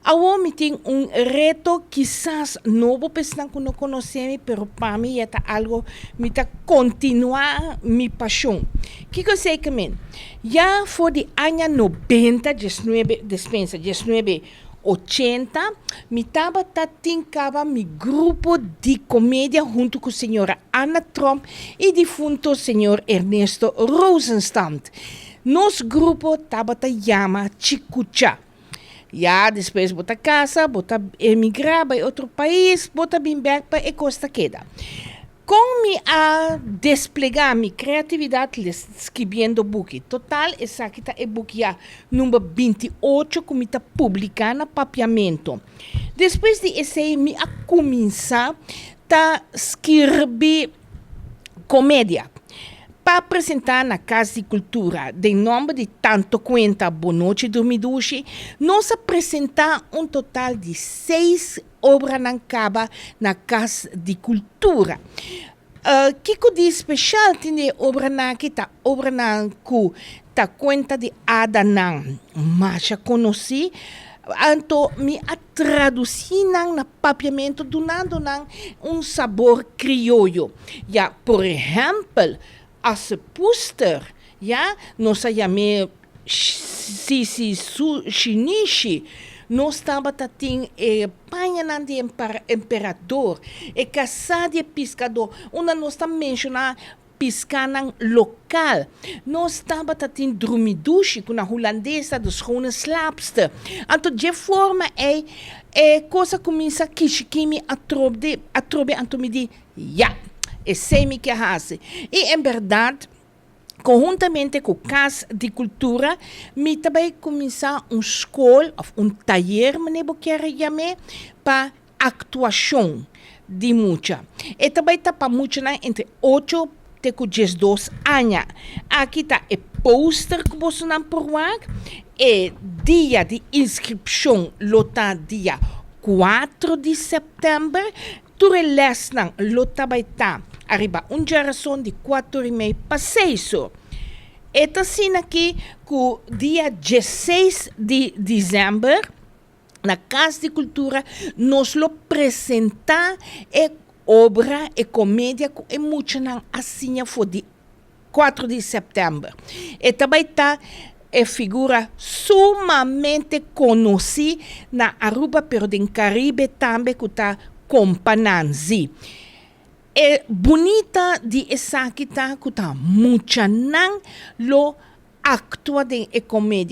Ahora tengo un reto, quizás no voy a pensar que no conoceme, pero para mí es algo, me está continuar mi pasión. ¿Qué cosa que me? Ya fue de año 90, 19, despensa, 1980, me estaba tincava mi grupo de comédia junto com a senhora Anna Trump e difunto senhor Ernesto Rosenstand. Nosso grupo estava chama Chicucha. Já depois bota casa, bota emigrar para outro país, bota vir para a Costa Queda. Com me a desplegar minha criatividade escrevendo book. Total, essa aqui é book já número 28 que me está publicando no papiamento. Depois de esse, me a começar a escrever comédia. Para apresentar na Casa de Cultura, de nome de Tanto Cuenta Boa Noite Dormiduchi, nós apresentamos um total de 6 obras na caba na Casa de Cultura. Que de especial tem obra na que tá obra na que tá conta de Adanang, mas já conheci. Então, me a traduzir na papiamento, dando sabor criollo. Já, por exemplo, as pôster, ja, nós chamamos Sisi Shinichi, nós estamos tendo panha de imperador, e caçada de pescador, onde nós estamos mencionando pescando local. Nós estamos tendo drumidushi com a holandesa dos schone slapster. Então, de forma coisa começa que me atrobe, então me diz, ja, sei me que hace. E, em verdade, conjuntamente com a Casa de Cultura, me também começar escola, taller, para atuação de muita. E também está para muita entre 8 e 12 anos. Aqui está o pôster que você não provar. E dia de inscrição, lota dia 4 de setembro. Tudo lesnang lota baita arriba geração de 4,5 para 6. Eta assim aqui que dia 16 de dezembro na Casa de Cultura nos lo apresentar obra e comédia que é muito assim foi de 4 de setembro. E também está figura sumamente conhecida na Aruba, pero em Caribe também que está Compananzi. É bonita de essa que está muito não lo actua de comédia.